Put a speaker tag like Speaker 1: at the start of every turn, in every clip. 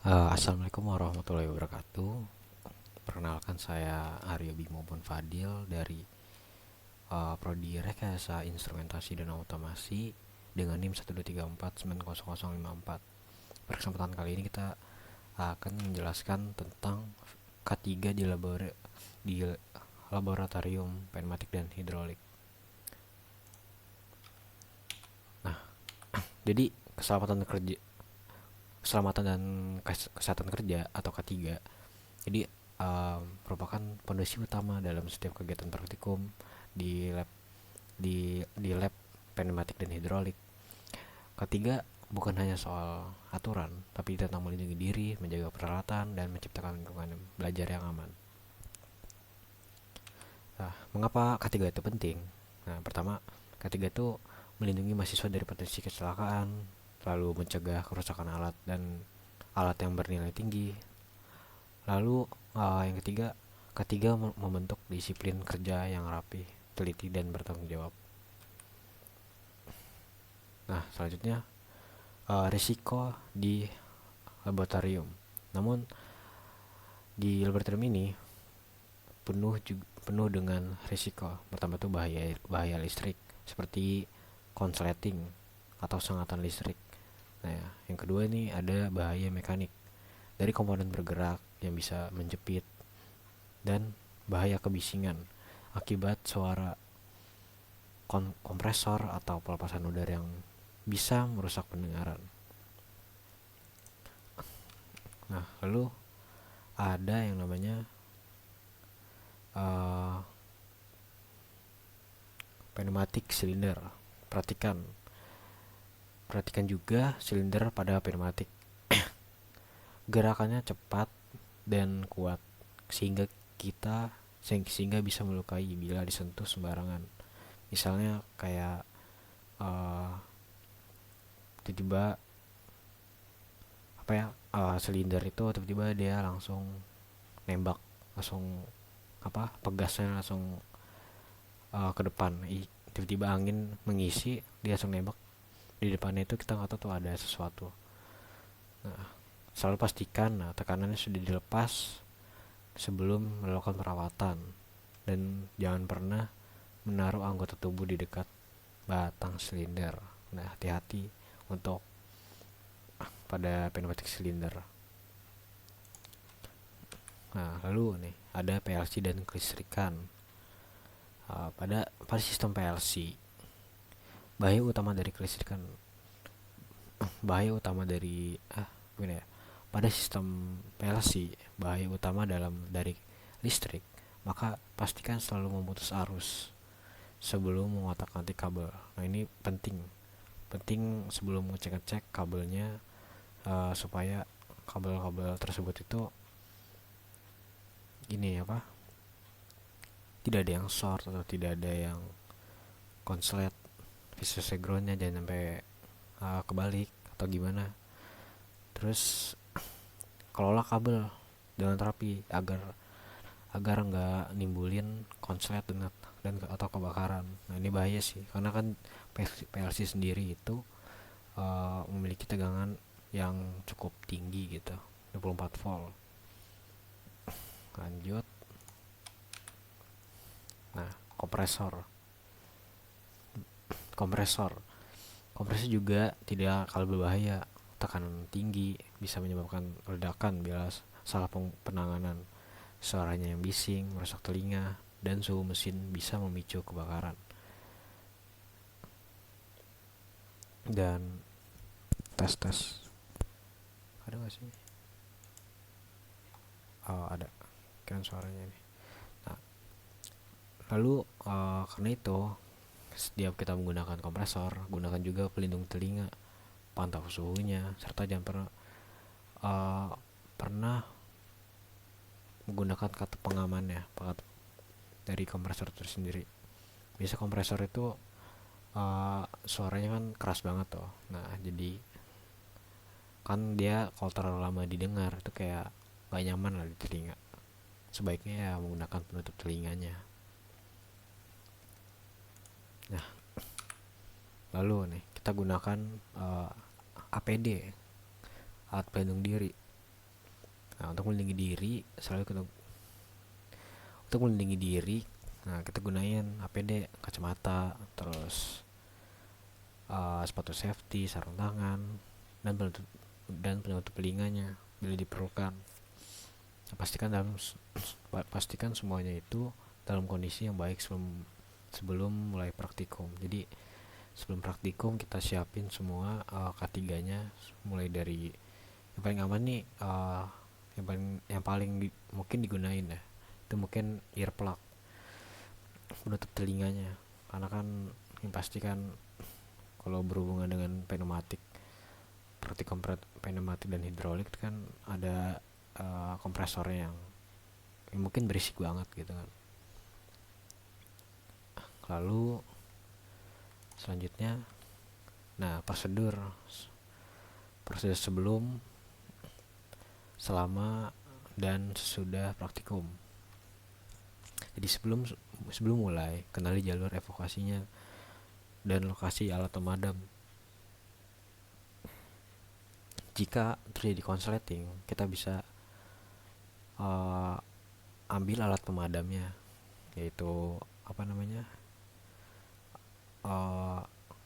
Speaker 1: Assalamualaikum warahmatullahi wabarakatuh. Perkenalkan saya Aryo Bimo Fadil dari Prodi Rekayasa Instrumentasi dan Otomasi dengan NIM 123490054. Pada kesempatan kali ini kita akan menjelaskan tentang K3 di laboratorium pneumatik dan hidrolik. Nah, jadi keselamatan dan kesehatan kerja atau K3. Jadi merupakan fondasi utama dalam setiap kegiatan praktikum di lab di lab pneumatik dan hidrolik. Ketiga, bukan hanya soal aturan, tapi tentang melindungi diri, menjaga peralatan, dan menciptakan lingkungan belajar yang aman. Nah, mengapa ketiga itu penting? Nah, pertama, ketiga itu melindungi mahasiswa dari potensi kecelakaan, lalu mencegah kerusakan alat dan alat yang bernilai tinggi. Lalu yang ketiga membentuk disiplin kerja yang rapi, teliti dan bertanggung jawab. Nah, selanjutnya risiko di laboratorium. Namun di laboratorium ini penuh dengan risiko. Pertama itu bahaya listrik seperti konsleting atau sengatan listrik. Nah, yang kedua ini ada bahaya mekanik dari komponen bergerak yang bisa menjepit dan bahaya kebisingan akibat suara kompresor atau pelepasan udara yang bisa merusak pendengaran. Nah, lalu ada yang namanya uh, pneumatic cylinder. Perhatikan, perhatikan juga silinder pada pneumatik. Gerakannya cepat dan kuat sehingga sehingga bisa melukai bila disentuh sembarangan. Misalnya kayak uh, tiba-tiba silinder itu tiba-tiba dia langsung nembak, langsung pegasnya langsung ke depan. Tiba-tiba angin mengisi, dia langsung nembak di depannya, itu kita nggak tahu tuh ada sesuatu. Nah, selalu pastikan tekanannya sudah dilepas sebelum melakukan perawatan, dan jangan pernah menaruh anggota tubuh di dekat batang silinder. Nah, hati-hati untuk pada pneumatic cylinder. Nah, lalu nih ada PLC dan kelistrikan. Pada sistem PLC, bahaya utama dari kelistrikan bahaya utama dari gimana ya? Pada sistem PLC, bahaya utama dari listrik, maka pastikan selalu memutus arus sebelum mengotak-atik kabel. Nah, ini penting. Penting sebelum ngecek-ngecek kabelnya, supaya kabel-kabel tersebut itu ini tidak ada yang short atau tidak ada yang konslet. Visual backgroundnya jangan sampai kebalik atau gimana. Terus kelola kabel dengan rapi agar agar nggak nimbulin konslet dan atau kebakaran. Nah, ini bahaya sih karena kan PLC sendiri itu memiliki tegangan yang cukup tinggi gitu, 24 volt. Lanjut. Nah, kompresor kompresor kompresor juga tidak kalah berbahaya. Tekanan tinggi bisa menyebabkan ledakan bila salah penanganan. Suaranya yang bising merusak telinga, dan suhu mesin bisa memicu kebakaran. Dan tes ada nggak sih? Oh, ada, kan suaranya ini. Nah, lalu karena itu setiap kita menggunakan kompresor, gunakan juga pelindung telinga, pantau suhunya, serta jangan pernah menggunakan kata pengaman ya, dari kompresor itu sendiri. Biasa kompresor itu suaranya kan keras banget tuh. Nah, jadi kan dia kalau terlalu lama didengar itu kayak gak nyaman lah di telinga. Sebaiknya ya menggunakan penutup telinganya. Nah, lalu nih kita gunakan APD, alat pelindung diri. Nah, untuk melindungi diri, nah kita gunain APD, kacamata, terus sepatu safety, sarung tangan, dan penutup telinganya bila diperlukan. Nah, pastikan semuanya itu dalam kondisi yang baik sebelum mulai praktikum. Jadi sebelum praktikum kita siapin semua K3-nya, mulai dari yang paling aman nih, mungkin digunain ya, itu mungkin earplug, menutup telinganya, karena kan yang pasti kan kalau berhubungan dengan praktikum pneumatik dan hidrolik kan ada kompresornya yang mungkin berisik banget gitu kan. Lalu selanjutnya, nah prosedur sebelum, selama, dan sesudah praktikum. Jadi sebelum mulai, kenali jalur evakuasinya dan lokasi alat pemadam. Jika terjadi konsleting, kita bisa ambil alat pemadamnya, yaitu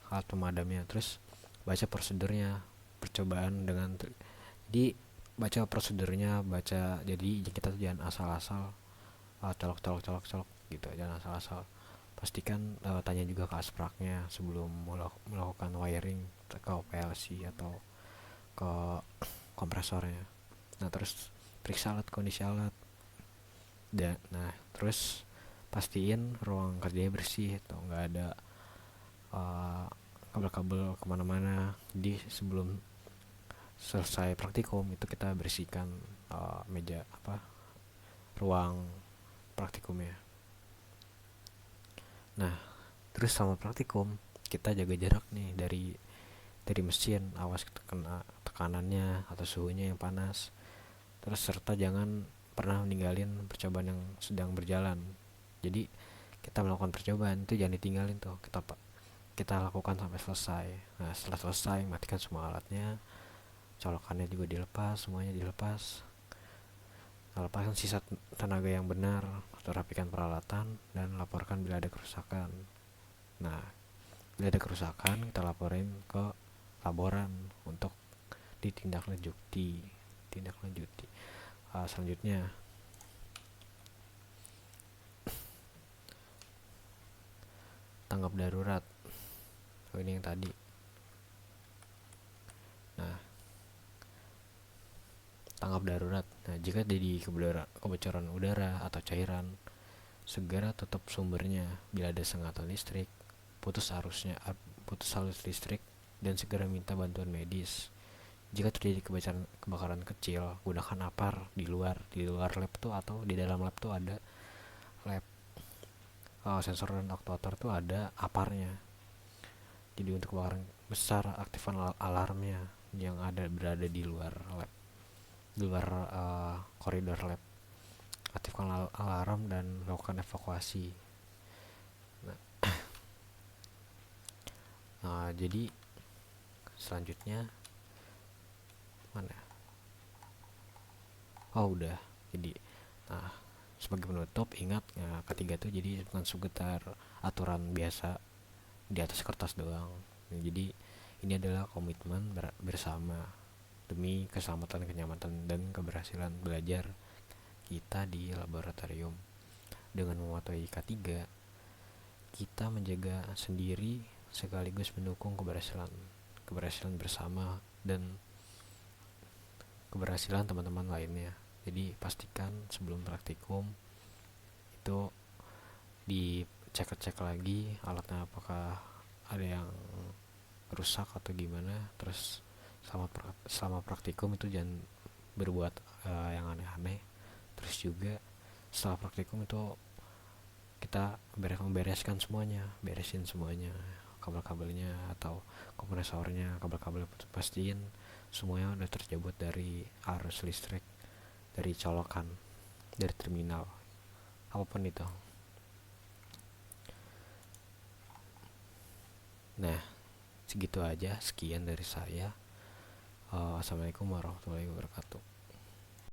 Speaker 1: alat pemadamnya, terus baca prosedurnya, percobaan dengan jadi baca prosedurnya, jadi kita tuh jangan asal-asal colok gitu, jangan asal-asal. Pastikan tanya juga ke aspraknya sebelum melakukan wiring ke PLC atau ke kompresornya. Nah, terus periksa kondisi alat. Nah, terus pastiin ruang kerjanya bersih atau nggak ada kabel-kabel kemana-mana. Jadi sebelum selesai praktikum itu kita bersihkan ruang praktikumnya. Nah, terus sama praktikum kita jaga jarak nih dari mesin, awas kena tekanannya atau suhunya yang panas. Terus serta jangan pernah meninggalin percobaan yang sedang berjalan. Jadi kita melakukan percobaan itu jangan ditinggalin tuh, kita lakukan sampai selesai. Nah, setelah selesai matikan semua alatnya, colokannya juga dilepas, semuanya dilepas. Lepaskan sisa tenaga yang benar, atau rapikan peralatan, dan laporkan bila ada kerusakan. Nah, bila ada kerusakan kita laporin ke laboran untuk ditindaklanjuti. Selanjutnya, tanggap darurat. Ini yang tadi. Nah, tanggap darurat. Nah, jika terjadi kebocoran udara atau cairan, segera tutup sumbernya. Bila ada sengatan listrik, putus arus listrik, dan segera minta bantuan medis. Jika terjadi kebakaran kecil, gunakan apar di luar lab tuh, atau di dalam lab tuh ada lab sensor dan aktuator tuh ada aparnya. Jadi untuk kebakaran besar, aktifkan alarmnya yang berada di luar lab, di luar koridor lab. Aktifkan alarm dan lakukan evakuasi. Nah, jadi selanjutnya mana? Oh, udah. Jadi, nah, sebagai penutup ingat ya, ketiga tuh jadi bukan sekedar aturan biasa di atas kertas doang. Nah, jadi ini adalah komitmen bersama demi keselamatan, kenyamanan, dan keberhasilan belajar kita di laboratorium. Dengan mematuhi K3, kita menjaga sendiri sekaligus mendukung keberhasilan bersama dan keberhasilan teman-teman lainnya. Jadi pastikan sebelum praktikum itu dicek lagi alatnya apakah ada yang rusak atau gimana. Terus selama praktikum itu jangan berbuat yang aneh-aneh. Terus juga setelah praktikum itu kita beresin semuanya, kabel-kabelnya atau kompresornya, kabel-kabel, pastiin semuanya udah terjebot dari arus listrik, dari colokan, dari terminal, apapun itu. Nah, segitu aja, sekian dari saya. Assalamualaikum warahmatullahi wabarakatuh.